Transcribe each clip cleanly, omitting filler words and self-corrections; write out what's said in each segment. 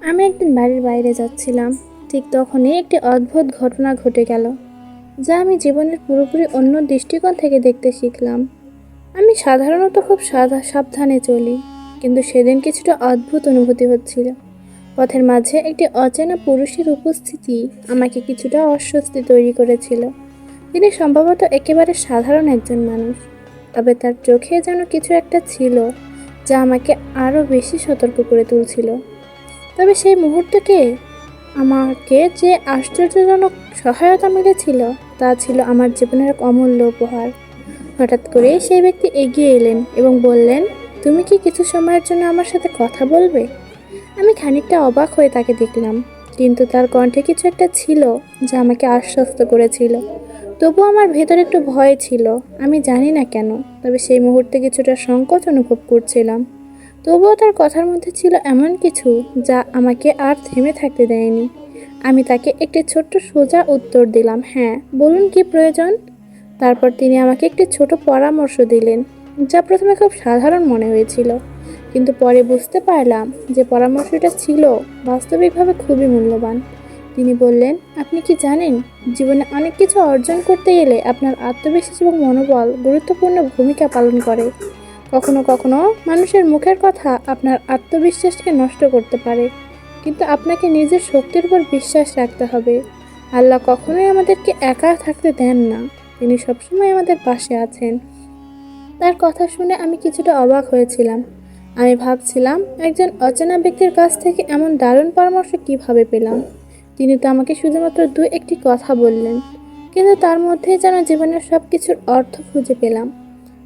আমি একদিন বাড়ির বাইরে যাচ্ছিলাম। ঠিক তখনই একটি অদ্ভুত ঘটনা ঘটে গেল, যা আমি জীবনের পুরোপুরি অন্য দৃষ্টিকোণ থেকে দেখতে শিখলাম। আমি সাধারণত খুব সাবধানে চলি, কিন্তু সেদিন কিছুটা অদ্ভুত অনুভূতি হচ্ছিল। পথের মাঝে একটি অচেনা পুরুষের উপস্থিতি আমাকে কিছুটা অস্বস্তি তৈরি করেছিল। তিনি সম্ভবত একেবারে সাধারণ একজন মানুষ, তবে তার চোখে যেন কিছু একটা ছিল যা আমাকে আরও বেশি সতর্ক করে তুলছিল। তবে সেই মুহূর্তকে আমাকে যে আশ্চর্যজনক সহায়তা মিলেছিল, তা ছিল আমার জীবনের এক অমূল্য উপহার। হঠাৎ করে সেই ব্যক্তি এগিয়ে এলেন এবং বললেন, তুমি কি কিছু সময়ের জন্য আমার সাথে কথা বলবে? আমি খানিকটা অবাক হয়ে তাকে দেখলাম, কিন্তু তার কণ্ঠে কিছু একটা ছিল যা আমাকে আশ্বস্ত করেছিল। তবুও আমার ভেতরে একটু ভয় ছিল। আমি জানি না কেন, তবে সেই মুহূর্তে কিছুটা সংকোচ অনুভব করছিলাম। তবুও তার কথার মধ্যে ছিল এমন কিছু যা আমাকে আর থেমে থাকতে দেয়নি। আমি তাকে একটি ছোট্ট সোজা উত্তর দিলাম, হ্যাঁ, বলুন কি প্রয়োজন। তারপর তিনি আমাকে একটি ছোট পরামর্শ দিলেন, যা প্রথমে খুব সাধারণ মনে হয়েছিল, কিন্তু পরে বুঝতে পারলাম যে পরামর্শটা ছিল বাস্তবিকভাবে খুবই মূল্যবান। তিনি বললেন, আপনি কি জানেন, জীবনে অনেক কিছু অর্জন করতে গেলে আপনার আত্মবিশ্বাস এবং মনোবল গুরুত্বপূর্ণ ভূমিকা পালন করে। কখনো কখনো মানুষের মুখের কথা আপনার আত্মবিশ্বাসকে নষ্ট করতে পারে, কিন্তু আপনাকে নিজের শক্তির উপর বিশ্বাস রাখতে হবে। আল্লাহ কখনোই আমাদেরকে একা থাকতে দেন না, তিনি সবসময় আমাদের পাশে আছেন। তার কথা শুনে আমি কিছুটা অবাক হয়েছিলাম। আমি ভাবছিলাম, একজন অচেনা ব্যক্তির কাছ থেকে এমন দারুণ পরামর্শ কিভাবে পেলাম। তিনি তো আমাকে শুধুমাত্র একটি কথা বললেন, কিন্তু তার মধ্যেই যেন জীবনের সব কিছুর অর্থ খুঁজে পেলাম।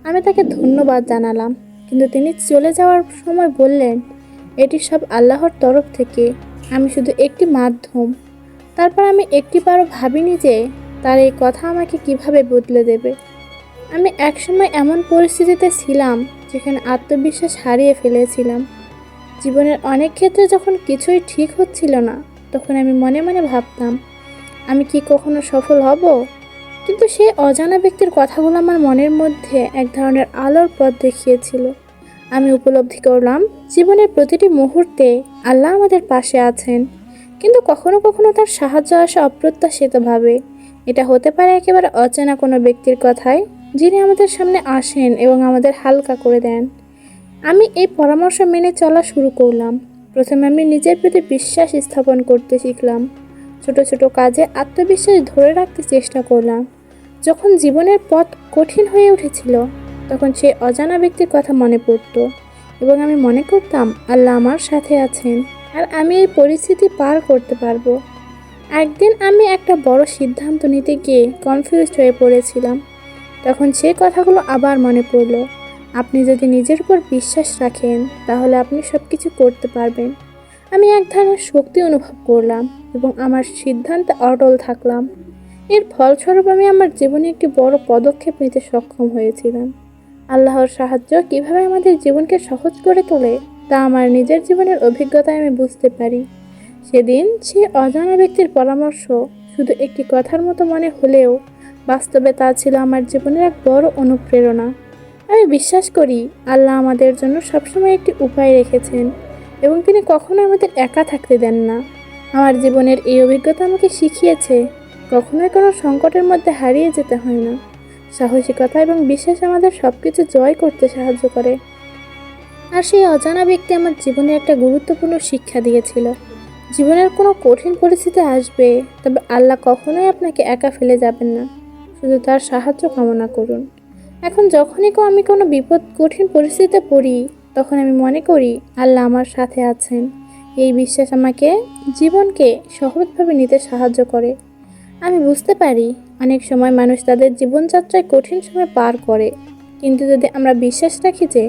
আমি তাকে ধন্যবাদ জানালাম, কিন্তু তিনি চলে যাওয়ার সময় বললেন, এটি সব আল্লাহর তরফ থেকে, আমি শুধু একটি মাধ্যম। তারপর আমি একটিবারও ভাবিনি যে তার এই কথা আমাকে কিভাবে বদলে দেবে। আমি একসময় এমন পরিস্থিতিতে ছিলাম যেখানে আত্মবিশ্বাস হারিয়ে ফেলেছিলাম। জীবনের অনেক ক্ষেত্রে যখন কিছুই ঠিক হচ্ছিল না, তখন আমি মনে মনে ভাবতাম, আমি কি কখনো সফল হব? কিন্তু সেই অজানা ব্যক্তির কথাগুলো আমার মনের মধ্যে এক ধরনের আলোর পথ দেখিয়েছিল। আমি উপলব্ধি করলাম, জীবনের প্রতিটি মুহূর্তে আল্লাহ আমাদের পাশে আছেন, কিন্তু কখনো কখনো তার সাহায্য আসে অপ্রত্যাশিতভাবে। এটা হতে পারে একেবারে অচেনা কোনো ব্যক্তির কথায়, যিনি আমাদের সামনে আসেন এবং আমাদের হালকা করে দেন। আমি এই পরামর্শ মেনে চলা শুরু করলাম। প্রথমে আমি নিজের প্রতি বিশ্বাস স্থাপন করতে শিখলাম। ছোট ছোট কাজে আত্মবিশ্বাস ধরে রাখতে চেষ্টা করলাম। যখন জীবনের পথ কঠিন হয়ে উঠেছিল, তখন সেই অজানা ব্যক্তির কথা মনে পড়তো এবং আমি মনে করতাম, আল্লাহ আমার সাথে আছেন আর আমি এই পরিস্থিতি পার করতে পারবো। একদিন আমি একটা বড় সিদ্ধান্ত নিতে গিয়ে কনফিউজড হয়ে পড়েছিলাম। তখন সেই কথাগুলো আবার মনে পড়লো, আপনি যদি নিজের উপর বিশ্বাস রাখেন, তাহলে আপনি সব কিছু করতে পারবেন। আমি এক ধরনের শক্তি অনুভব করলাম এবং আমার সিদ্ধান্তে অটল থাকলাম। এর ফলস্বরূপ আমি আমার জীবনে একটি বড় পদক্ষেপ নিতে সক্ষম হয়েছিলাম। আল্লাহর সাহায্য কিভাবে আমাদের জীবনকে সহজ করে তোলে, তা আমার নিজের জীবনের অভিজ্ঞতায় আমি বুঝতে পারি। সেদিন সেই অজানা ব্যক্তির পরামর্শ শুধু একটি কথার মতো মনে হলেও বাস্তবে তা ছিল আমার জীবনের এক বড় অনুপ্রেরণা। আমি বিশ্বাস করি, আল্লাহ আমাদের জন্য সবসময় একটি উপায় রেখেছেন এবং তিনি কখনো আমাদের একা থাকতে দেন না। আমার জীবনের এই অভিজ্ঞতা আমাকে শিখিয়েছে, কখনোই কোনো সংকটের মধ্যে হারিয়ে যেতে হয় না। সাহসিকতা এবং বিশ্বাস আমাদের সব কিছু জয় করতে সাহায্য করে। আর সেই অজানা ব্যক্তি আমার জীবনে একটা গুরুত্বপূর্ণ শিক্ষা দিয়েছিল, জীবনের কোনো কঠিন পরিস্থিতি আসবে, তবে আল্লাহ কখনোই আপনাকে একা ফেলে যাবেন না। শুধু তার সাহায্য কামনা করুন। এখন যখনই আমি কোনো কঠিন পরিস্থিতিতে পড়ি, তখন আমি মনে করি আল্লাহ আমার সাথে আছেন। এই বিশ্বাস আমাকে জীবনকে সহজভাবে নিতে সাহায্য করে। আমি বুঝতে পারি, অনেক সময় মানুষ তাদের জীবনযাত্রায় কঠিন সময় পার করে, কিন্তু যদি আমরা বিশ্বাস রাখি যে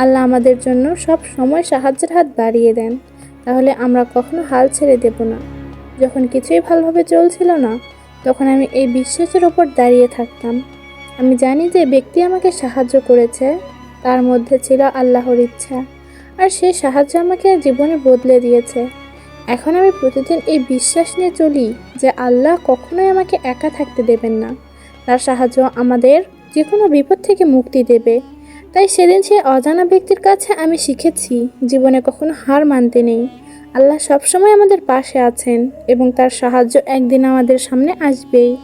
আল্লাহ আমাদের জন্য সব সময় সাহায্যের হাত বাড়িয়ে দেন, তাহলে আমরা কখনো হাল ছেড়ে দেব না। যখন কিছুই ভালোভাবে চলছিল না, তখন আমি এই বিশ্বাসের ওপর দাঁড়িয়ে থাকতাম। আমি জানি যে ব্যক্তি আমাকে সাহায্য করেছে, তার মধ্যে ছিল আল্লাহর ইচ্ছা, আর সেই সাহায্য আমাকে জীবনে বদলে দিয়েছে। এখন আমি প্রতিদিন এই বিশ্বাস নিয়ে চলি যে আল্লাহ কখনোই আমাকে একা থাকতে দেবেন না। তার সাহায্য আমাদের যে কোনো বিপদ থেকে মুক্তি দেবে। তাই সেদিন সেই অজানা ব্যক্তির কাছে আমি শিখেছি, জীবনে কখনো হার মানতে নেই। আল্লাহ সবসময় আমাদের পাশে আছেন এবং তার সাহায্য একদিন আমাদের সামনে আসবেই।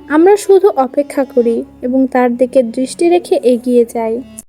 আমরা শুধু অপেক্ষা করি এবং তার দিকে দৃষ্টি রেখে এগিয়ে যাই।